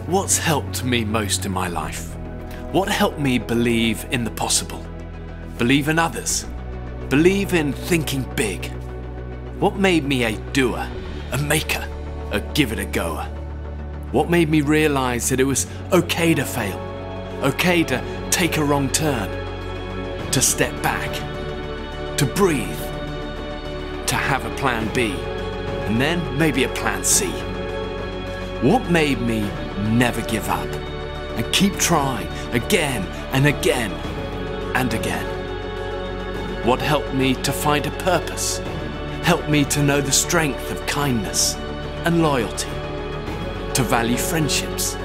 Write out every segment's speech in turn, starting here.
What's helped me most in my life? What helped me believe in the possible? Believe in others? Believe in thinking big? What made me a doer, a maker, a give it a goer? What made me realise that it was okay to fail, okay to take a wrong turn, to step back, to breathe, to have a plan B, and then maybe a plan C? What made me never give up and keep trying again and again and again? What helped me to find a purpose? Helped me to know the strength of kindness and loyalty, to value friendships,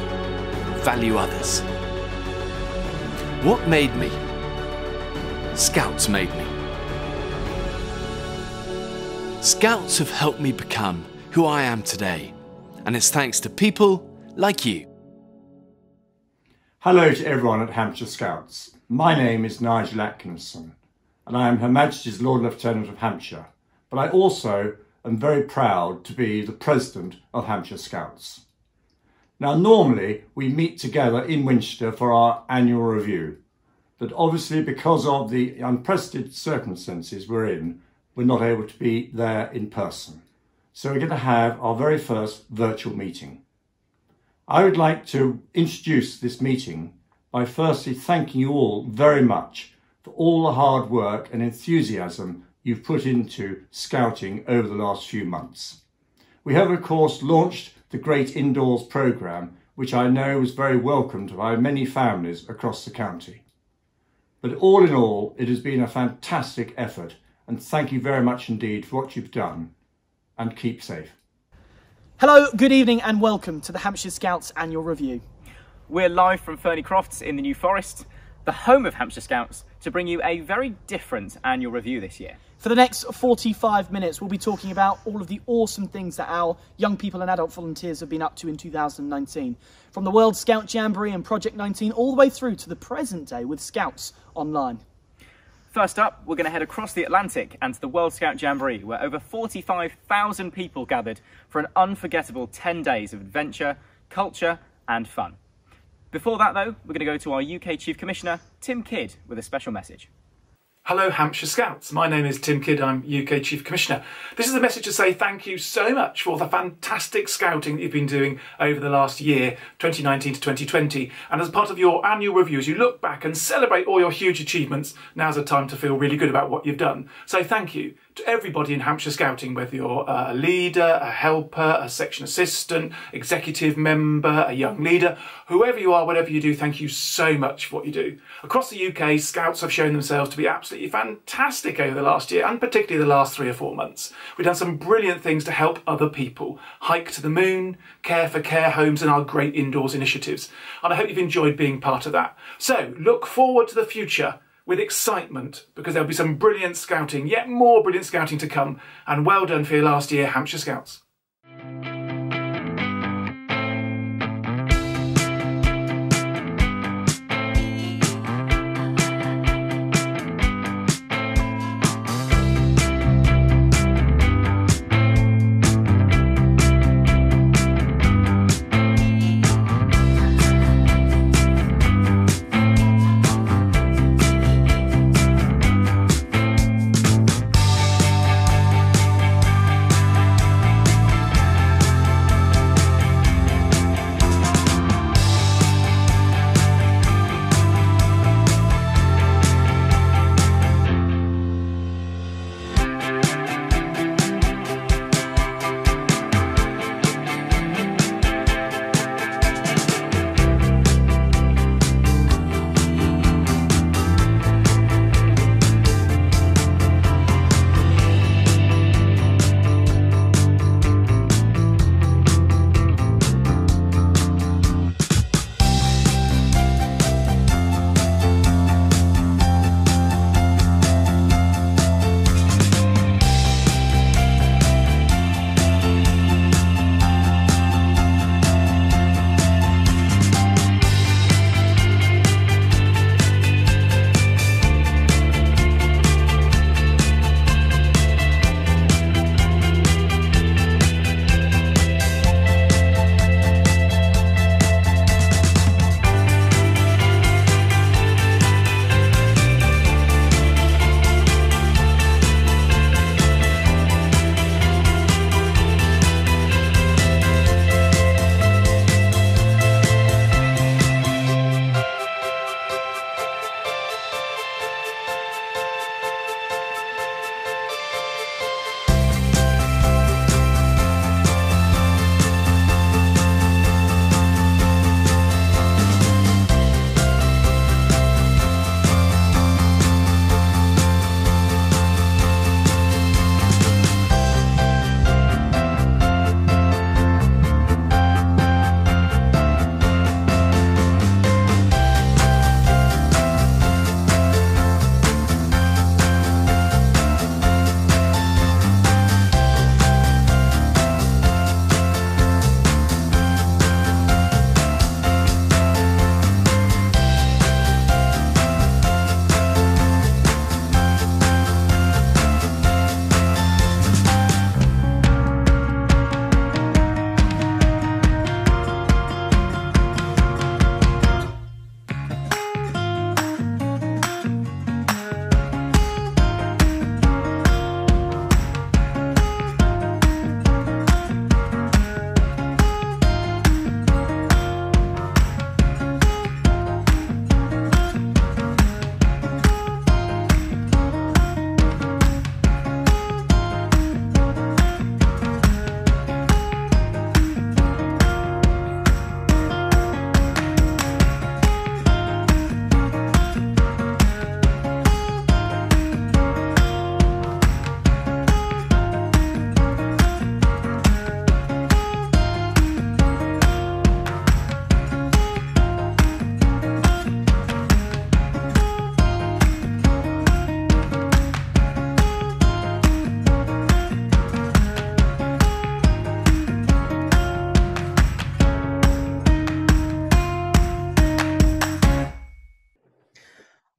value others. What made me? Scouts made me. Scouts have helped me become who I am today, and it's thanks to people like you. Hello to everyone at Hampshire Scouts. My name is Nigel Atkinson, and I am Her Majesty's Lord Lieutenant of Hampshire, but I also am very proud to be the President of Hampshire Scouts. Now, normally we meet together in Winchester for our annual review, but obviously because of the unprecedented circumstances we're in, we're not able to be there in person. So we're going to have our very first virtual meeting. I would like to introduce this meeting by firstly thanking you all very much for all the hard work and enthusiasm you've put into scouting over the last few months. We have, of course, launched the Great Indoors programme, which I know was very welcomed by many families across the county. But all in all, it has been a fantastic effort, and thank you very much indeed for what you've done, and keep safe. Hello, good evening and welcome to the Hampshire Scouts Annual Review. We're live from Ferny Crofts in the New Forest, the home of Hampshire Scouts, to bring you a very different annual review this year. For the next 45 minutes, we'll be talking about all of the awesome things that our young people and adult volunteers have been up to in 2019. From the World Scout Jamboree and Project 19 all the way through to the present day with Scouts Online. First up, we're going to head across the Atlantic and to the World Scout Jamboree, where over 45,000 people gathered for an unforgettable 10 days of adventure, culture and fun. Before that though, we're going to go to our UK Chief Commissioner, Tim Kidd, with a special message. Hello Hampshire Scouts, my name is Tim Kidd, I'm UK Chief Commissioner. This is a message to say thank you so much for the fantastic scouting that you've been doing over the last year, 2019 to 2020. And as part of your annual review, as you look back and celebrate all your huge achievements, now's a time to feel really good about what you've done. So thank you to everybody in Hampshire Scouting, whether you're a leader, a helper, a section assistant, executive member, a young leader, whoever you are, whatever you do, thank you so much for what you do. Across the UK, Scouts have shown themselves to be absolutely fantastic over the last year, and particularly the last 3 or 4 months. We've done some brilliant things to help other people, hike to the moon, care for care homes and our Great Indoors initiatives. And I hope you've enjoyed being part of that. So look forward to the future with excitement, because there'll be some brilliant scouting, yet more brilliant scouting to come. And well done for your last year, Hampshire Scouts.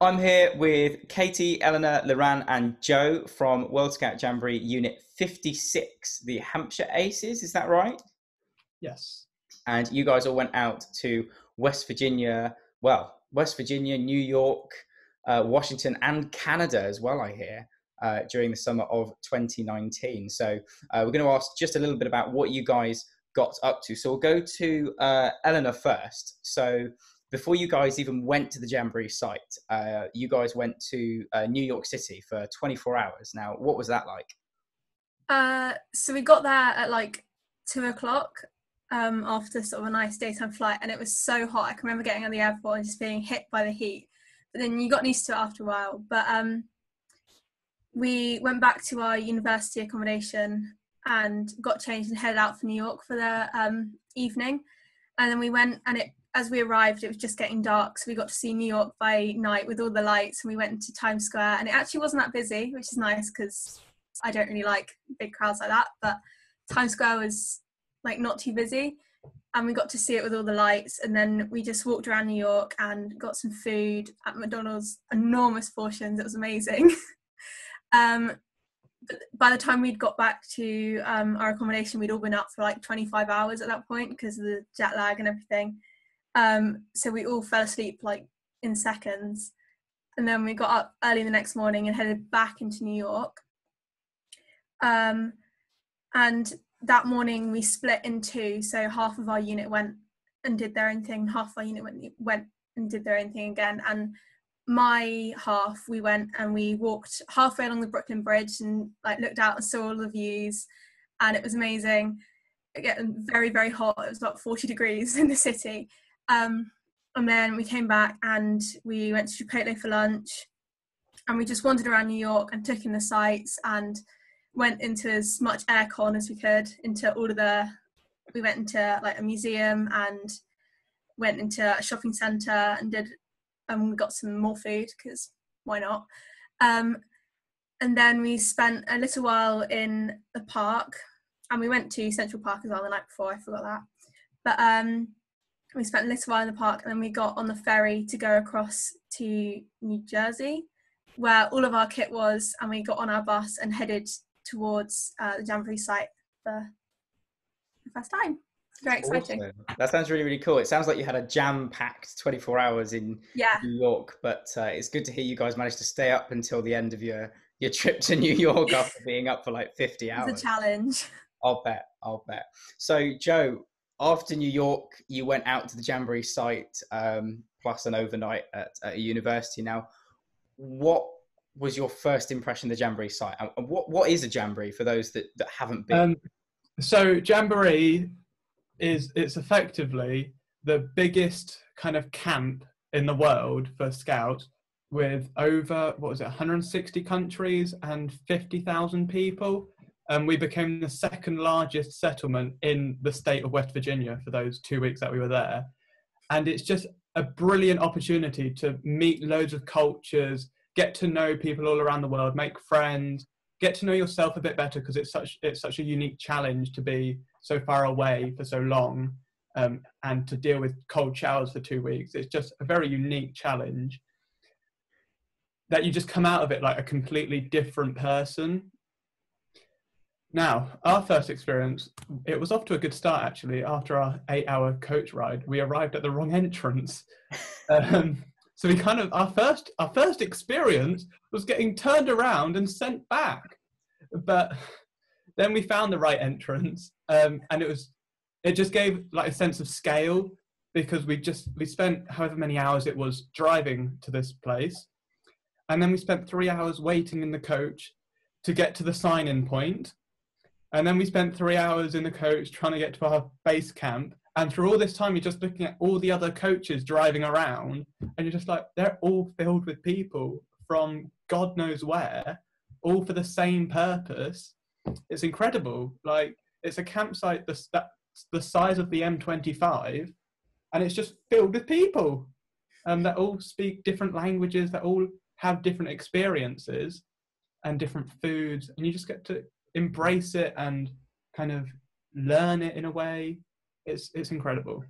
I'm here with Katie, Eleanor, Loran and Joe from World Scout Jamboree Unit 56, the Hampshire Aces, is that right? Yes. And you guys all went out to West Virginia, New York, Washington and Canada as well, I hear, during the summer of 2019. So we're going to ask just a little bit about what you guys got up to. So we'll go to Eleanor first. So before you guys even went to the Jamboree site, you guys went to New York City for 24 hours. Now, what was that like? So we got there at like 2:00 after sort of a nice daytime flight, and it was so hot. I can remember getting on the airport and just being hit by the heat. But then you got used to it after a while. But we went back to our university accommodation and got changed and headed out for New York for the evening. And then we went, and as we arrived, it was just getting dark, so we got to see New York by night with all the lights, and we went into Times Square, and it actually wasn't that busy, which is nice because I don't really like big crowds like that, but Times Square was like not too busy, and we got to see it with all the lights. And then we just walked around New York and got some food at McDonald's, enormous portions. It was amazing. But by the time we'd got back to our accommodation, we'd all been up for like 25 hours at that point because of the jet lag and everything. So we all fell asleep like in seconds. And then we got up early the next morning and headed back into New York. And that morning we split in two. So half of our unit went and did their own thing. Half of our unit went and did their own thing again. And my half, we went and we walked halfway along the Brooklyn Bridge and like looked out and saw all the views. And it was amazing. Again, very, very hot. It was about 40 degrees in the city. And then we came back and we went to Chipotle for lunch, and we just wandered around New York and took in the sights and went into as much aircon as we could we went into like a museum and went into a shopping centre and we got some more food because why not? And then we spent a little while in the park, and we went to Central Park as well the night before, I forgot that. But we spent a little while in the park, and then we got on the ferry to go across to New Jersey, where all of our kit was, and we got on our bus and headed towards the Jamboree site for the first time. Very exciting. Awesome. That sounds really, really cool. It sounds like you had a jam-packed 24 hours in New York, but it's good to hear you guys managed to stay up until the end of your trip to New York after being up for like 50 hours. It's a challenge. I'll bet. So, Joe, after New York, you went out to the Jamboree site, plus an overnight at a university. Now, what was your first impression of the Jamboree site? And what is a Jamboree for those that haven't been? So Jamboree it's effectively the biggest kind of camp in the world for Scouts, with over 160 countries and 50,000 people. We became the second largest settlement in the state of West Virginia for those 2 weeks that we were there. And it's just a brilliant opportunity to meet loads of cultures, get to know people all around the world, make friends, get to know yourself a bit better, because it's such a unique challenge to be so far away for so long, and to deal with cold showers for 2 weeks. It's just a very unique challenge that you just come out of it like a completely different person. Now, our first experience, it was off to a good start actually. After our 8-hour coach ride, we arrived at the wrong entrance. So we our first experience was getting turned around and sent back. But then we found the right entrance, and it just gave like a sense of scale, because we spent however many hours it was driving to this place, and then we spent 3 hours waiting in the coach to get to the sign-in point, and then we spent 3 hours in the coach trying to get to our base camp. And through all this time, you're just looking at all the other coaches driving around, and you're just like, they're all filled with people from God knows where, all for the same purpose. It's incredible. Like, it's a campsite that's the size of the M25, and it's just filled with people that all speak different languages, that all have different experiences and different foods, and you just get to embrace it and kind of learn it in a way. It's incredible.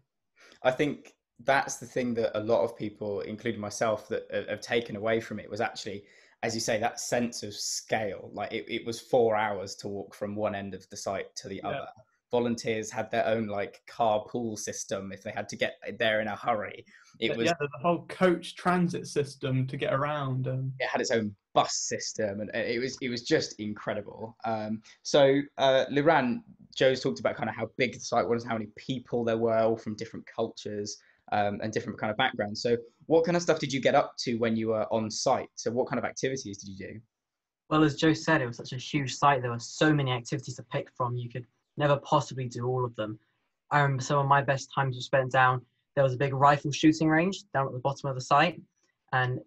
I think that's the thing that a lot of people, including myself, that have taken away from it was actually, as you say, that sense of scale. Like it was 4 hours to walk from one end of the site to the Yeah. other. Volunteers had their own like carpool system if they had to get there in a hurry. It was Yeah, there's a whole coach transit system to get around. it had its own bus system, and it was just incredible. Liran, Joe's talked about kind of how big the site was, how many people there were, all from different cultures and different kind of backgrounds. So, what kind of stuff did you get up to when you were on site? So, what kind of activities did you do? Well, as Joe said, it was such a huge site. There were so many activities to pick from. You could never possibly do all of them. I remember some of my best times were spent down. There was a big rifle shooting range down at the bottom of the site, and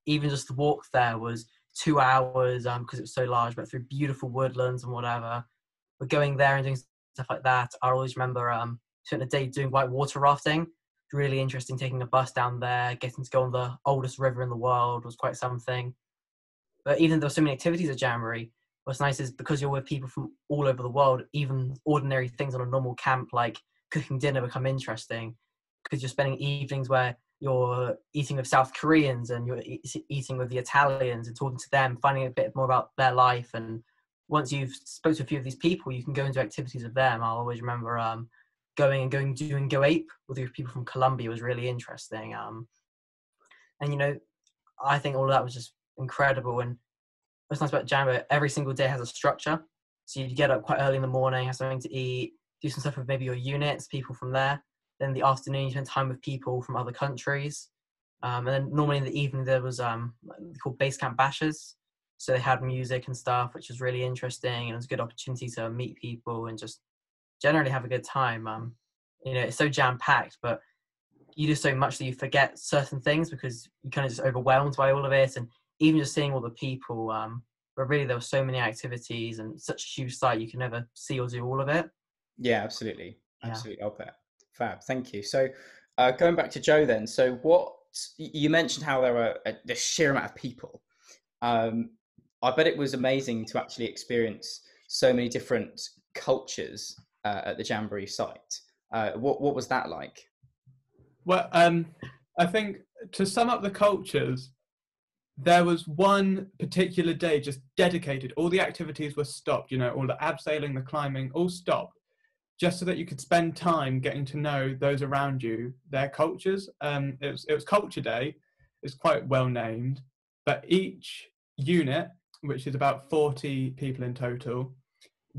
even just the walk there was 2 hours because it was so large, but through beautiful woodlands and whatever. But going there and doing stuff like that, I always remember spent a day doing white water rafting. Really interesting, taking a bus down there, getting to go on the oldest river in the world was quite something. But even though there were so many activities at Jamboree, what's nice is because you're with people from all over the world, even ordinary things on a normal camp like cooking dinner become interesting because you're spending evenings where you're eating with South Koreans and you're eating with the Italians and talking to them, finding a bit more about their life. And once you've spoken to a few of these people, you can go into activities with them. I'll always remember doing Go Ape with people from Colombia was really interesting. And I think all of that was just incredible. And what's nice about Jambo, every single day has a structure. So you get up quite early in the morning, have something to eat, do some stuff with maybe your units, people from there. Then in the afternoon, you spend time with people from other countries. And then normally in the evening, there was called base camp bashes. So they had music and stuff, which was really interesting. And it was a good opportunity to meet people and just generally have a good time. It's so jam-packed, but you do so much that you forget certain things because you're kind of just overwhelmed by all of it. And even just seeing all the people, but really there were so many activities and such a huge site, you can never see or do all of it. Yeah, absolutely. Absolutely. I'll bet. Fab. Thank you. So going back to Joe then, so what you mentioned how there were the sheer amount of people. I bet it was amazing to actually experience so many different cultures at the Jamboree site. What was that like? Well, I think to sum up the cultures, there was one particular day just dedicated. All the activities were stopped, all the abseiling, the climbing, all stopped, just so that you could spend time getting to know those around you, their cultures. It was Culture Day. It's quite well named, but each unit, which is about 40 people in total,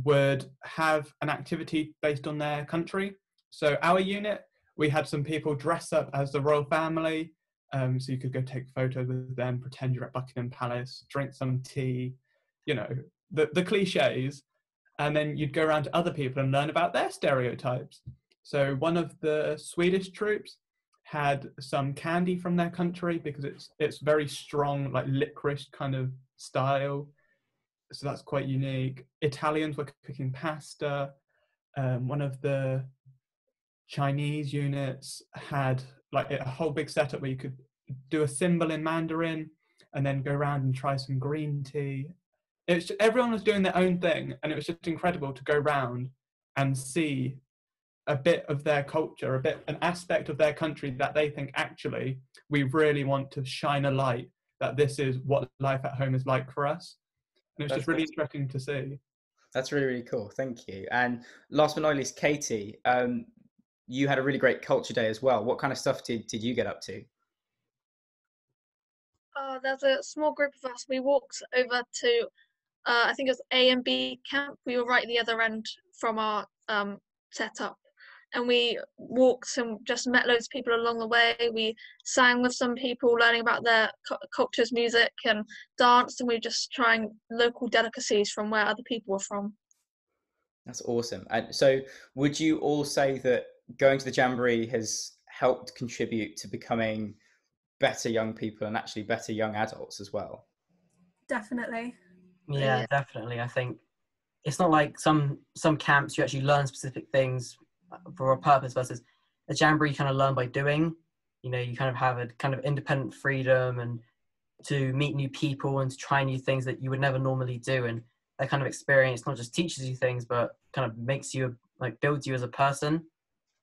would have an activity based on their country. So our unit, we had some people dress up as the royal family. So you could go take photos with them, pretend you're at Buckingham Palace, drink some tea, the cliches. And then you'd go around to other people and learn about their stereotypes. So one of the Swedish troops had some candy from their country because it's very strong, like licorice kind of style. So that's quite unique. Italians were cooking pasta. One of the Chinese units had like a whole big setup where you could do a symbol in Mandarin and then go around and try some green tea. Everyone was doing their own thing, and it was just incredible to go around and see a bit of their culture, an aspect of their country that they think actually we really want to shine a light that this is what life at home is like for us. And it was just really interesting to see. That's really, really cool. Thank you. And last but not least, Katie, you had a really great culture day as well. What kind of stuff did you get up to? There's a small group of us. We walked over to, I think it was A and B camp. We were right at the other end from our setup. And we walked and just met loads of people along the way. We sang with some people, learning about their cultures, music and dance. And we just trying local delicacies from where other people were from. That's awesome. And so would you all say that going to the Jamboree has helped contribute to becoming better young people and actually better young adults as well? Definitely. Yeah, definitely. I think it's not like some camps you actually learn specific things for a purpose versus a Jamboree you kind of learn by doing. You kind of have a kind of independent freedom and to meet new people and to try new things that you would never normally do. And that kind of experience not just teaches you things, but kind of makes you, like, builds you as a person.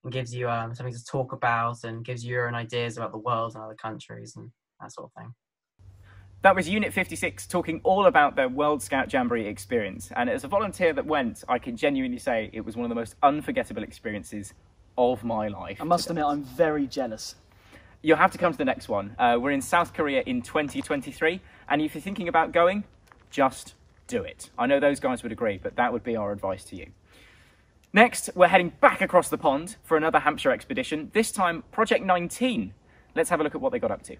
and gives you something to talk about and gives you your own ideas about the world and other countries and that sort of thing. That was Unit 56 talking all about their World Scout Jamboree experience. And as a volunteer that went, I can genuinely say it was one of the most unforgettable experiences of my life. I must admit, I'm very jealous. You'll have to come to the next one. We're in South Korea in 2023. And if you're thinking about going, just do it. I know those guys would agree, but that would be our advice to you. Next, we're heading back across the pond for another Hampshire expedition, this time Project 19. Let's have a look at what they got up to.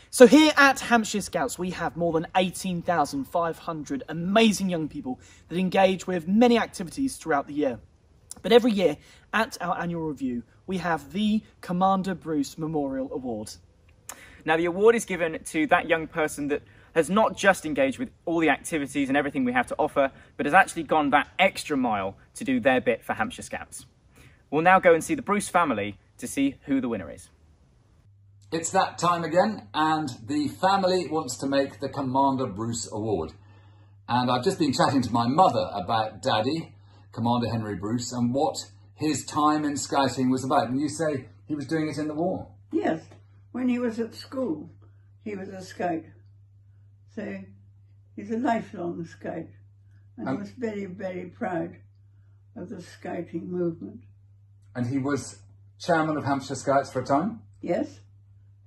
So here at Hampshire Scouts, we have more than 18,500 amazing young people that engage with many activities throughout the year. But every year, at our annual review, we have the Commander Bruce Memorial Award. Now, the award is given to that young person that has not just engaged with all the activities and everything we have to offer, but has actually gone that extra mile to do their bit for Hampshire Scouts. We'll now go and see the Bruce family to see who the winner is. It's that time again, and the family wants to make the Commander Bruce Award. And I've just been chatting to my mother about Daddy, Commander Henry Bruce, and what his time in scouting was about. And you say he was doing it in the war? Yes, when he was at school, he was a scout. So he's a lifelong scout, and he was very, very proud of the scouting movement. And he was chairman of Hampshire Scouts for a time? Yes.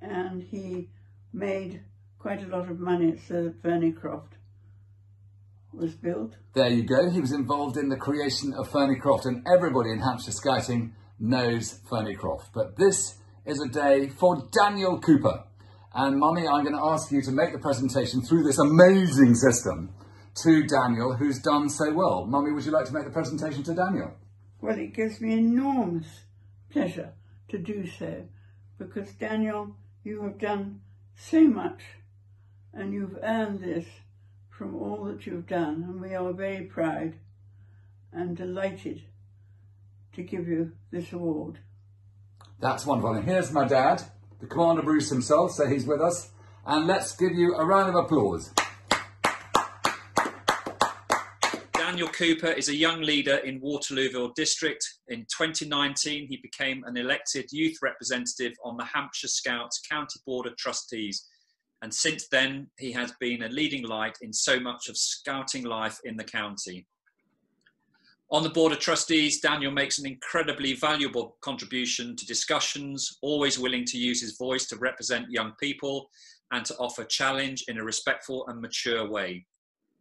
And he made quite a lot of money so that Fernycroft was built. There you go. He was involved in the creation of Fernycroft, and everybody in Hampshire Scouting knows Fernycroft. But this is a day for Daniel Cooper. And Mummy, I'm going to ask you to make the presentation through this amazing system to Daniel, who's done so well. Mummy, would you like to make the presentation to Daniel? Well, it gives me enormous pleasure to do so, because Daniel, you have done so much and you've earned this from all that you've done, and we are very proud and delighted to give you this award. That's wonderful. And here's my dad, the Commander Bruce himself, so he's with us. And let's give you a round of applause. Daniel Cooper is a young leader in Waterlooville District. In 2019, he became an elected youth representative on the Hampshire Scouts County Board of Trustees. And since then, he has been a leading light in so much of scouting life in the county. On the Board of Trustees, Daniel makes an incredibly valuable contribution to discussions, always willing to use his voice to represent young people and to offer challenge in a respectful and mature way.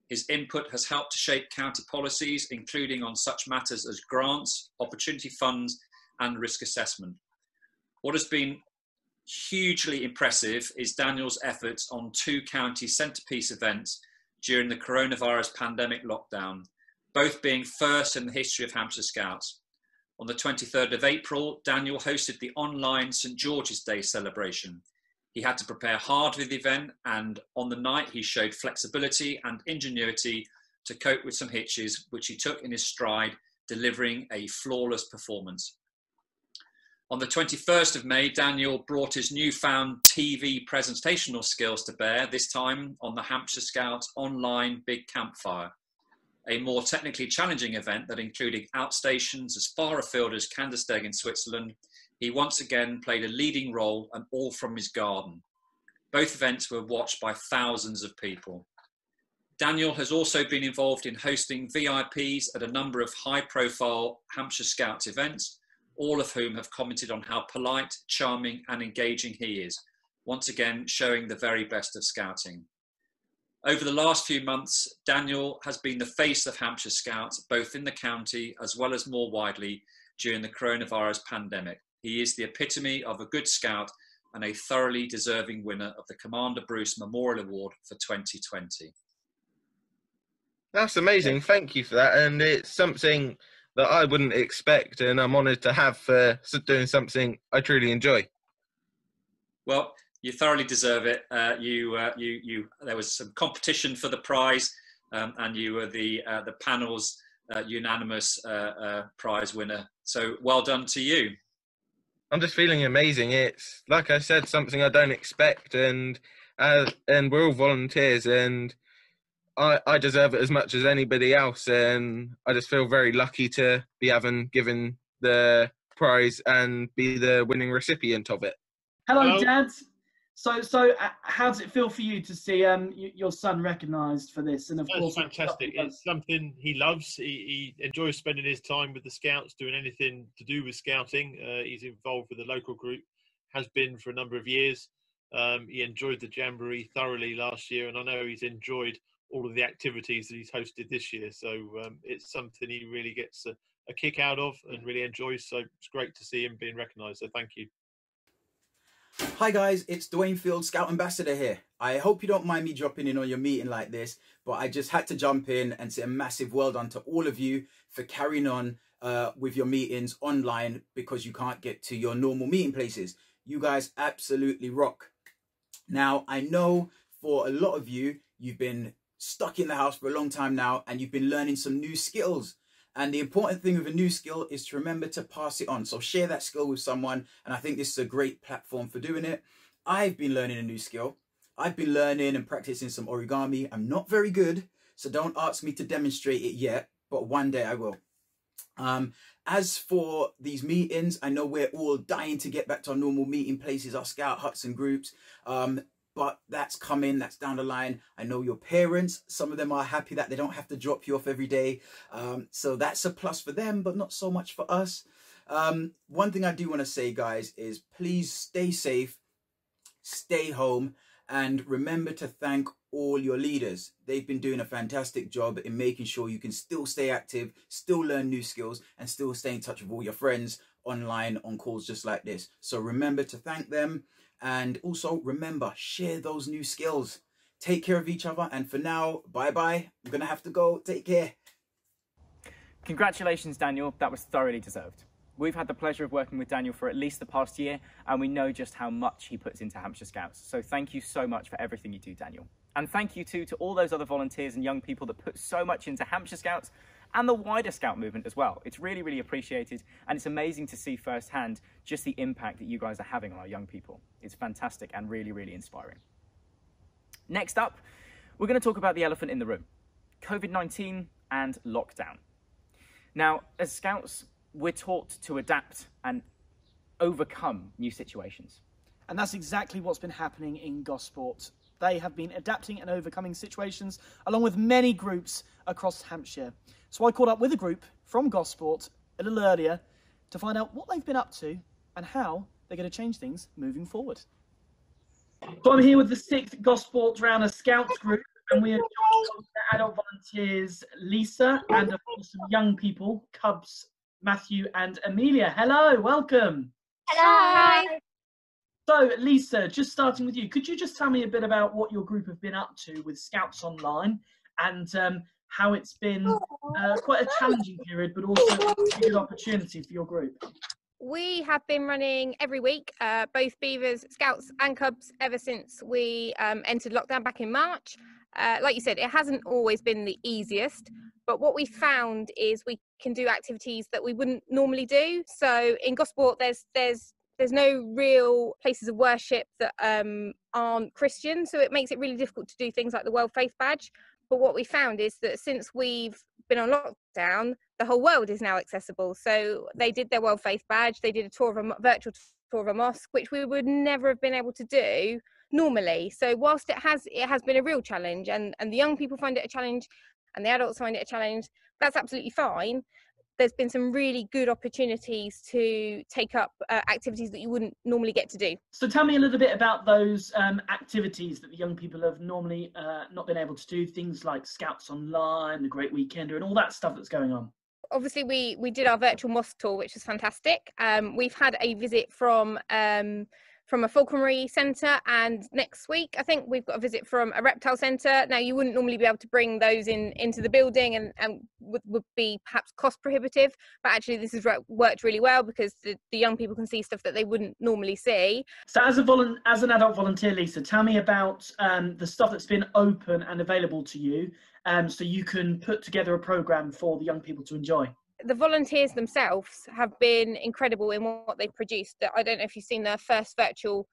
His input has helped to shape county policies, including on such matters as grants, opportunity funds, and risk assessment. What has been hugely impressive is Daniel's efforts on 2 county centrepiece events during the coronavirus pandemic lockdown, both being first in the history of Hampshire Scouts. On the 23rd of April, Daniel hosted the online St George's Day celebration. He had to prepare hard for the event, and on the night he showed flexibility and ingenuity to cope with some hitches, which he took in his stride, delivering a flawless performance. On the 21st of May, Daniel brought his newfound TV presentational skills to bear, this time on the Hampshire Scouts online Big Campfire, a more technically challenging event that included outstations as far afield as Kandersteg in Switzerland. He once again played a leading role, and all from his garden. Both events were watched by thousands of people. Daniel has also been involved in hosting VIPs at a number of high-profile Hampshire Scouts events, all of whom have commented on how polite, charming and engaging he is, once again showing the very best of Scouting. Over the last few months, Daniel has been the face of Hampshire Scouts, both in the county as well as more widely during the coronavirus pandemic. He is the epitome of a good Scout and a thoroughly deserving winner of the Commander Bruce Memorial Award for 2020. That's amazing. Thank you for that. And it's something that I wouldn't expect, and I'm honoured to have for doing something I truly enjoy. Well, you thoroughly deserve it. There was some competition for the prize, and you were the panel's unanimous prize winner. So well done to you. I'm just feeling amazing. It's, like I said, something I don't expect, and we're all volunteers, and I deserve it as much as anybody else, and I just feel very lucky to be given the prize and be the winning recipient of it. Hello, Dad. So how does it feel for you to see your son recognised for this? And of course, fantastic. It's something he loves. He enjoys spending his time with the Scouts, doing anything to do with Scouting. He's involved with the local group, has been for a number of years. He enjoyed the Jamboree thoroughly last year, and I know he's enjoyed all of the activities that he's hosted this year. So it's something he really gets a kick out of and really enjoys. So it's great to see him being recognised. So thank you. Hi guys, it's Dwayne Field, Scout Ambassador here. I hope you don't mind me dropping in on your meeting like this, but I just had to jump in and say a massive well done to all of you for carrying on with your meetings online because you can't get to your normal meeting places. You guys absolutely rock. Now, I know for a lot of you, you've been stuck in the house for a long time now and you've been learning some new skills. And the important thing with a new skill is to remember to pass it on. So share that skill with someone. And I think this is a great platform for doing it. I've been learning a new skill. I've been learning and practicing some origami. I'm not very good, so don't ask me to demonstrate it yet, but one day I will. As for these meetings, I know we're all dying to get back to our normal meeting places, our Scout huts and groups. But that's coming, that's down the line. I know your parents, some of them are happy that they don't have to drop you off every day. So that's a plus for them, but not so much for us. One thing I do want to say, guys, is please stay safe, stay home, and remember to thank all your leaders. They've been doing a fantastic job in making sure you can still stay active, still learn new skills, and still stay in touch with all your friends online on calls just like this. So remember to thank them. And also remember, share those new skills. Take care of each other. And for now, bye-bye. I'm going to have to go. Take care. Congratulations, Daniel. That was thoroughly deserved. We've had the pleasure of working with Daniel for at least the past year, and we know just how much he puts into Hampshire Scouts. So thank you so much for everything you do, Daniel. And thank you too to all those other volunteers and young people that put so much into Hampshire Scouts and the wider Scout movement as well. It's really, really appreciated, and it's amazing to see firsthand just the impact that you guys are having on our young people. It's fantastic and really, really inspiring. Next up, we're going to talk about the elephant in the room, COVID-19 and lockdown. Now, as Scouts, we're taught to adapt and overcome new situations. And that's exactly what's been happening in Gosport. They have been adapting and overcoming situations along with many groups across Hampshire. So I caught up with a group from Gosport a little earlier to find out what they've been up to and how they're going to change things moving forward. So I'm here with the 6th Gosport Rounder Scouts group, and we are joined by the adult volunteers Lisa and of course some young people, Cubs, Matthew and Amelia. Hello, welcome. Hello. So, Lisa, just starting with you, could you just tell me a bit about what your group have been up to with Scouts Online and how it's been quite a challenging period, but also a good opportunity for your group? We have been running every week, both Beavers, Scouts and Cubs, ever since we entered lockdown back in March. Like you said, it hasn't always been the easiest, but what we found is we can do activities that we wouldn't normally do. So in Gosport, there's no real places of worship that aren't Christian, so it makes it really difficult to do things like the World Faith Badge. But what we found is that since we've been on lockdown, the whole world is now accessible. So they did their World Faith Badge, they did a virtual tour of a mosque, which we would never have been able to do normally. So whilst it has been a real challenge, and the young people find it a challenge and the adults find it a challenge, that's absolutely fine. There's been some really good opportunities to take up activities that you wouldn't normally get to do. So tell me a little bit about those activities that the young people have normally not been able to do, things like Scouts Online, the Great Weekender, and all that stuff that's going on. Obviously, we did our virtual mosque tour, which was fantastic. We've had a visit from a falconry centre, and next week I think we've got a visit from a reptile centre. Now, you wouldn't normally be able to bring those into the building and would be perhaps cost prohibitive, but actually this has worked really well because the young people can see stuff that they wouldn't normally see. So as an adult volunteer, Lisa, tell me about the stuff that's been open and available to you, so you can put together a programme for the young people to enjoy. The volunteers themselves have been incredible in what they've produced. I don't know if you've seen their first virtual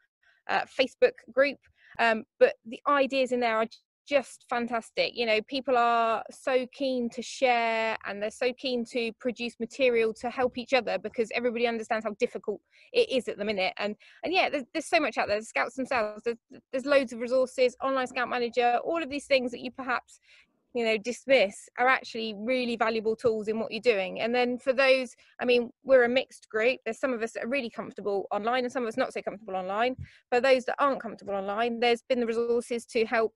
Facebook group, but the ideas in there are just fantastic. You know, people are so keen to share and they're so keen to produce material to help each other because everybody understands how difficult it is at the minute. And yeah, there's so much out there. The Scouts themselves, there's loads of resources, online Scout Manager, all of these things that you perhaps dismiss are actually really valuable tools in what you're doing. And then for those, I mean, we're a mixed group. There's some of us that are really comfortable online and some of us not so comfortable online. For those that aren't comfortable online, there's been the resources to help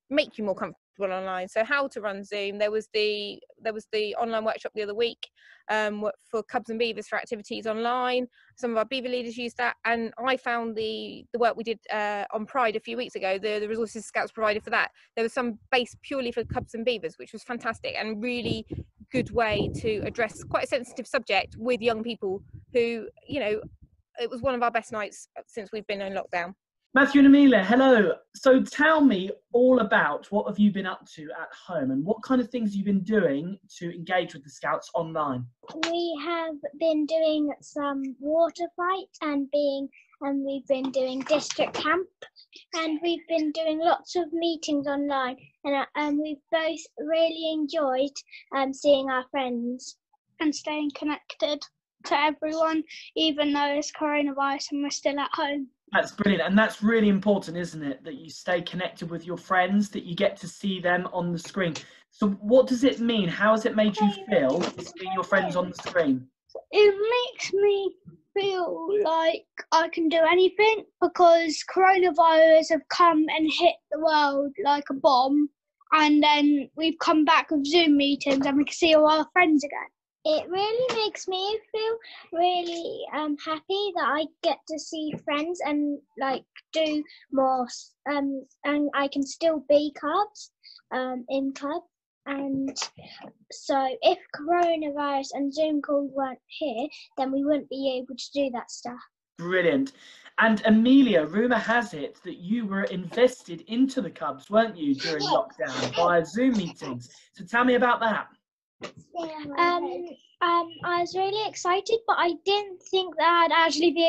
make you more comfortable online. So how to run Zoom. There was the online workshop the other week for Cubs and Beavers for activities online. Some of our Beaver leaders used that, and I found the work we did on Pride a few weeks ago, the resources Scouts provided for that, there was some based purely for Cubs and Beavers, which was fantastic and really good way to address quite a sensitive subject with young people who, it was one of our best nights since we've been in lockdown. Matthew and Amelia, hello. So tell me all about what have you been up to at home and what kind of things you've been doing to engage with the Scouts online? We have been doing some water fights and we've been doing district camp, and we've been doing lots of meetings online, and we've both really enjoyed seeing our friends and staying connected to everyone, even though it's coronavirus and we're still at home. That's brilliant, and that's really important, isn't it? That you stay connected with your friends, that you get to see them on the screen. So what does it mean? How has it made you feel seeing your friends on the screen? It makes me feel like I can do anything because coronavirus have come and hit the world like a bomb, and then we've come back with Zoom meetings and we can see all our friends again. It really makes me feel really happy that I get to see friends and do more, and I can still be Cubs in Cubs. And so if coronavirus and Zoom calls weren't here, then we wouldn't be able to do that stuff. Brilliant. And Amelia, rumour has it that you were invested into the Cubs, weren't you, during lockdown via Zoom meetings? So tell me about that. I was really excited, but I didn't think that I'd actually be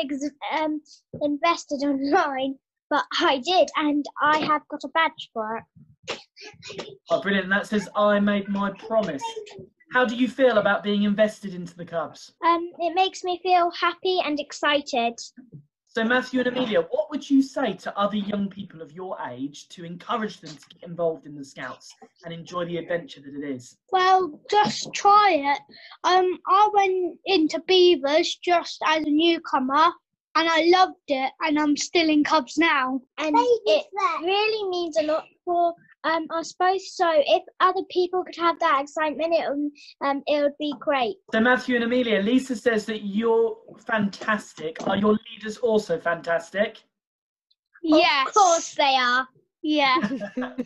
invested online, but I did, and I have got a badge for it. Oh, brilliant. And that says, I made my promise. How do you feel about being invested into the Cubs? It makes me feel happy and excited. So Matthew and Amelia, what would you say to other young people of your age to encourage them to get involved in the Scouts and enjoy the adventure that it is? Well, just try it. I went into Beavers just as a newcomer and I loved it, and I'm still in Cubs now. And it really means a lot for I suppose so. If other people could have that excitement, it would be great. So Matthew and Amelia, Lisa says that you're fantastic. Are your leaders also fantastic? Yes. Of course they are. Yeah.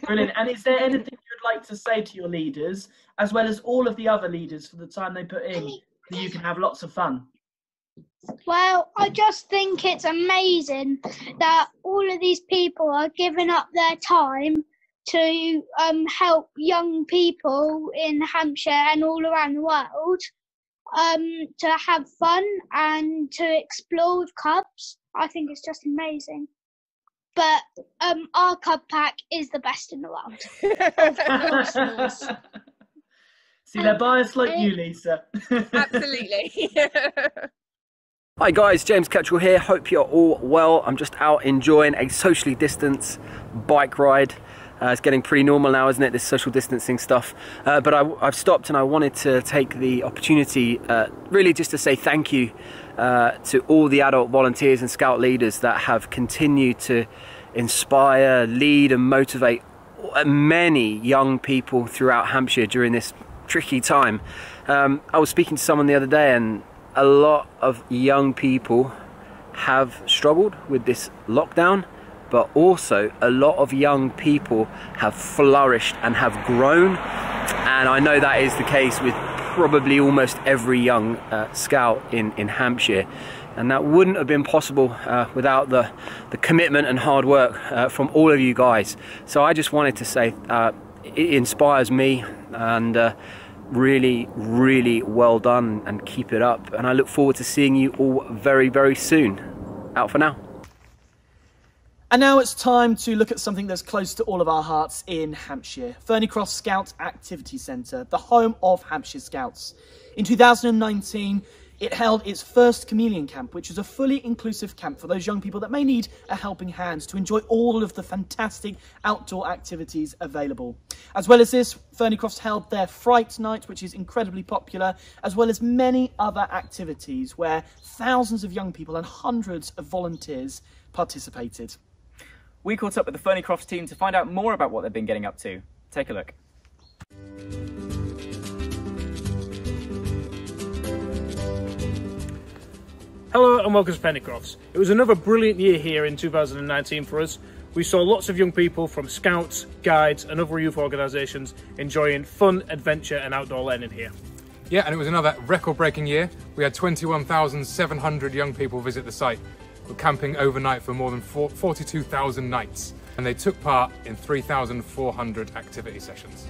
Brilliant. And is there anything you'd like to say to your leaders, as well as all of the other leaders, for the time they put in, so you can have lots of fun? Well, I just think it's amazing that all of these people are giving up their time to help young people in Hampshire and all around the world to have fun and to explore with cubs. I think it's just amazing. But our cub pack is the best in the world. See, they're biased like you, Lisa. Absolutely. Hi guys, James Ketchell here. Hope you're all well. I'm just out enjoying a socially distanced bike ride. It's getting pretty normal now, isn't it, this social distancing stuff? But I've stopped and I wanted to take the opportunity really just to say thank you to all the adult volunteers and scout leaders that have continued to inspire, lead and motivate many young people throughout Hampshire during this tricky time. I was speaking to someone the other day, and a lot of young people have struggled with this lockdown, but also a lot of young people have flourished and have grown, and I know that is the case with probably almost every young scout in Hampshire, and that wouldn't have been possible without the commitment and hard work from all of you guys. So I just wanted to say it inspires me, and really, really well done, and keep it up, and I look forward to seeing you all very, very soon. Out for now. And now it's time to look at something that's close to all of our hearts in Hampshire. Fernycross Scout Activity Centre, the home of Hampshire Scouts. In 2019, it held its first chameleon camp, which is a fully inclusive camp for those young people that may need a helping hand to enjoy all of the fantastic outdoor activities available. As well as this, Fernycroft held their Fright Night, which is incredibly popular, as well as many other activities where thousands of young people and hundreds of volunteers participated. We caught up with the Fernycroft team to find out more about what they've been getting up to. Take a look. Hello and welcome to Fernycrofts. It was another brilliant year here in 2019 for us. We saw lots of young people from Scouts, Guides and other youth organisations enjoying fun, adventure and outdoor learning here. Yeah, and it was another record-breaking year. We had 21,700 young people visit the site. We're camping overnight for more than 42,000 nights, and they took part in 3,400 activity sessions.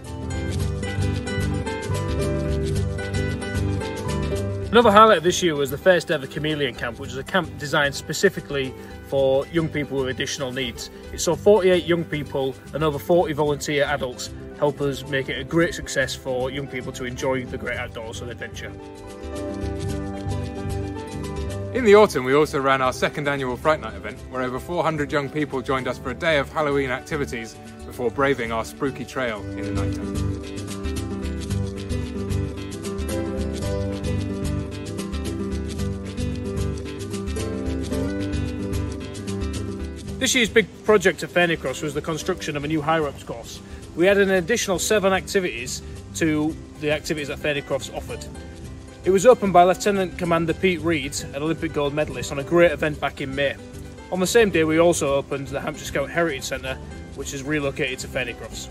Another highlight of this year was the first ever Chameleon Camp, which is a camp designed specifically for young people with additional needs. It saw 48 young people and over 40 volunteer adults help us make it a great success for young people to enjoy the great outdoors and adventure. In the autumn, we also ran our second annual Fright Night event, where over 400 young people joined us for a day of Halloween activities before braving our spooky trail in the night time. This year's big project at Fernycross was the construction of a new high ropes course. We added an additional 7 activities to the activities that Fernycross offered. It was opened by Lieutenant Commander Pete Reed, an Olympic gold medalist, on a great event back in May. On the same day, we also opened the Hampshire Scout Heritage Centre, which is relocated to Fernycross.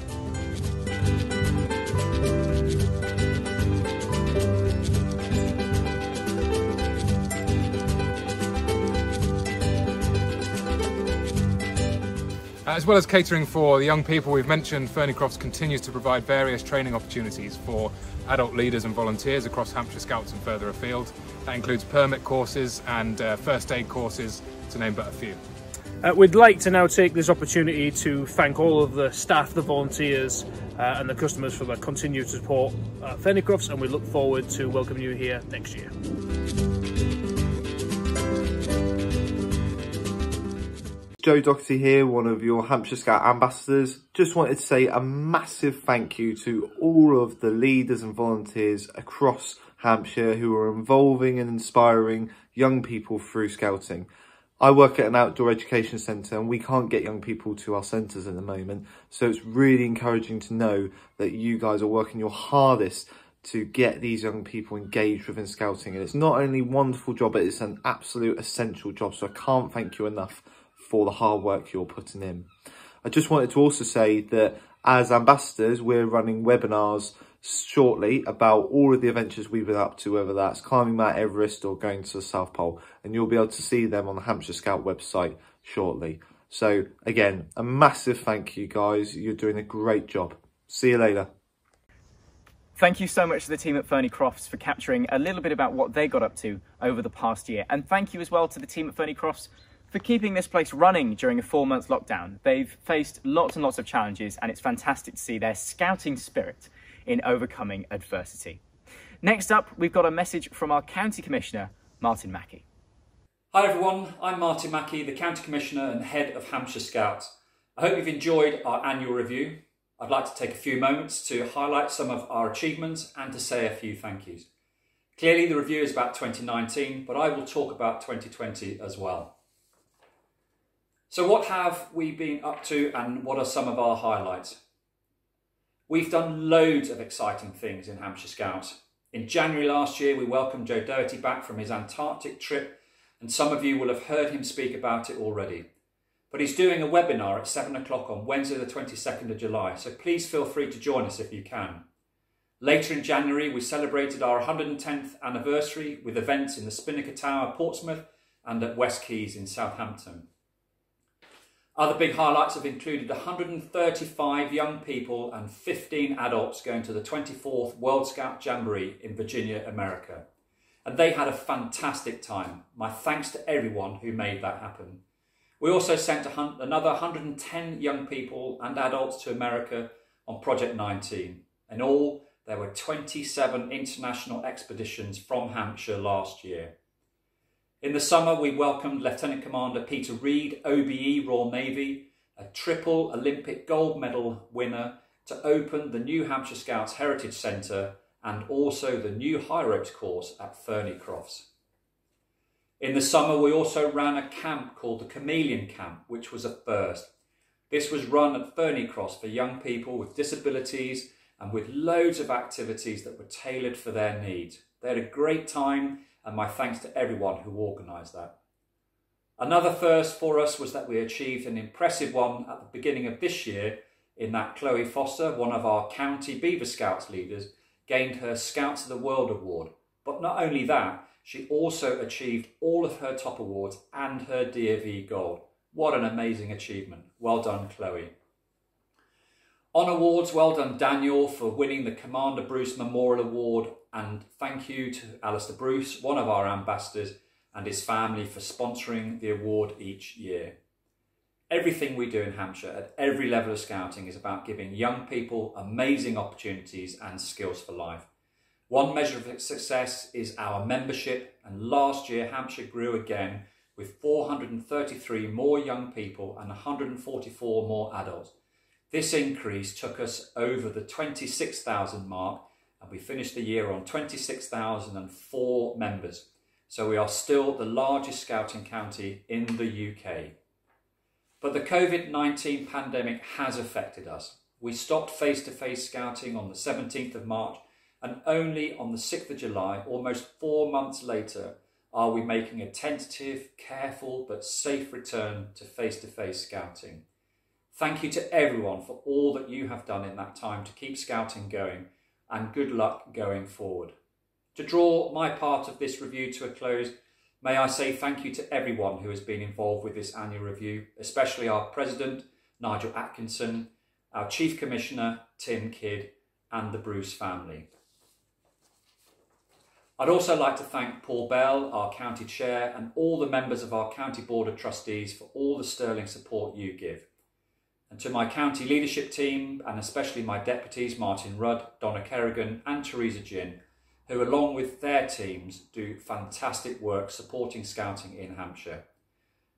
As well as catering for the young people we've mentioned, Fernycrofts continues to provide various training opportunities for adult leaders and volunteers across Hampshire Scouts and further afield. That includes permit courses and first aid courses, to name but a few. We'd like to now take this opportunity to thank all of the staff, the volunteers and the customers for their continued support at Fernycrofts, and we look forward to welcoming you here next year. Joe Doherty here, one of your Hampshire Scout ambassadors. Just wanted to say a massive thank you to all of the leaders and volunteers across Hampshire who are involving and inspiring young people through scouting. I work at an outdoor education centre and we can't get young people to our centres at the moment. So it's really encouraging to know that you guys are working your hardest to get these young people engaged within scouting. And it's not only a wonderful job, but it's an absolute essential job. So I can't thank you enough for the hard work you're putting in. I just wanted to also say that as ambassadors, we're running webinars shortly about all of the adventures we've been up to, whether that's climbing Mount Everest or going to the South Pole, and you'll be able to see them on the Hampshire Scout website shortly. So again, a massive thank you guys, you're doing a great job. See you later. Thank you so much to the team at Ferny Crofts for capturing a little bit about what they got up to over the past year, and thank you as well to the team at Ferny Crofts for keeping this place running during a 4-month lockdown. They've faced lots and lots of challenges, and it's fantastic to see their scouting spirit in overcoming adversity. Next up, we've got a message from our County Commissioner, Martin Mackey. Hi everyone, I'm Martin Mackey, the County Commissioner and Head of Hampshire Scouts. I hope you've enjoyed our annual review. I'd like to take a few moments to highlight some of our achievements and to say a few thank yous. Clearly the review is about 2019, but I will talk about 2020 as well. So what have we been up to and what are some of our highlights? We've done loads of exciting things in Hampshire Scouts. In January last year, we welcomed Joe Doherty back from his Antarctic trip, and some of you will have heard him speak about it already. But he's doing a webinar at 7 o'clock on Wednesday the 22nd of July, so please feel free to join us if you can. Later in January, we celebrated our 110th anniversary with events in the Spinnaker Tower, Portsmouth, and at West Quays in Southampton. Other big highlights have included 135 young people and 15 adults going to the 24th World Scout Jamboree in Virginia, America. And they had a fantastic time. My thanks to everyone who made that happen. We also sent another 110 young people and adults to America on Project 19. In all, there were 27 international expeditions from Hampshire last year. In the summer, we welcomed Lieutenant Commander Peter Reid, OBE, Royal Navy, a triple Olympic gold medal winner, to open the new Hampshire Scouts Heritage Centre and also the new high ropes course at Ferny Crofts. In the summer, we also ran a camp called the Chameleon Camp, which was a first. This was run at Ferny Crofts for young people with disabilities and with loads of activities that were tailored for their needs. They had a great time, and my thanks to everyone who organised that. Another first for us was that we achieved an impressive one at the beginning of this year in that Chloe Foster, one of our County Beaver Scouts leaders, gained her Scouts of the World Award. But not only that, she also achieved all of her top awards and her DAV Gold. What an amazing achievement. Well done, Chloe. On awards, well done Daniel for winning the Commander Bruce Memorial Award, and thank you to Alistair Bruce, one of our ambassadors, and his family for sponsoring the award each year. Everything we do in Hampshire at every level of scouting is about giving young people amazing opportunities and skills for life. One measure of success is our membership, and last year Hampshire grew again with 433 more young people and 144 more adults. This increase took us over the 26,000 mark, and we finished the year on 26,004 members. So we are still the largest scouting county in the UK. But the COVID-19 pandemic has affected us. We stopped face-to-face scouting on the 17th of March, and only on the 6th of July, almost 4 months later, are we making a tentative, careful but safe return to face-to-face scouting. Thank you to everyone for all that you have done in that time to keep scouting going, and good luck going forward. To draw my part of this review to a close, may I say thank you to everyone who has been involved with this annual review, especially our President, Nigel Atkinson, our Chief Commissioner, Tim Kidd, and the Bruce family. I'd also like to thank Paul Bell, our County Chair, and all the members of our County Board of Trustees for all the sterling support you give. And to my county leadership team, and especially my deputies, Martin Rudd, Donna Kerrigan and Teresa Ginn, who along with their teams do fantastic work supporting scouting in Hampshire.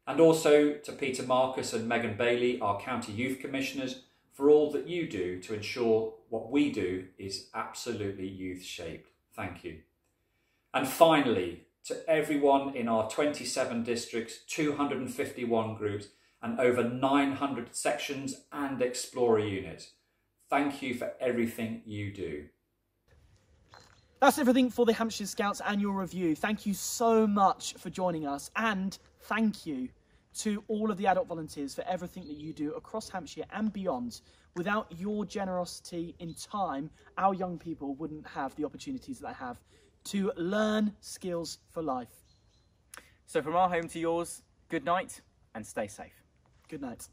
And also to Peter Marcus and Megan Bailey, our County Youth Commissioners, for all that you do to ensure what we do is absolutely youth-shaped. Thank you. And finally, To everyone in our 27 districts, 251 groups, and over 900 sections and explorer units, thank you for everything you do. That's everything for the Hampshire Scouts annual review. Thank you so much for joining us, and thank you to all of the adult volunteers for everything that you do across Hampshire and beyond. Without your generosity in time, our young people wouldn't have the opportunities that they have to learn skills for life. So from our home to yours, good night and stay safe. Good night.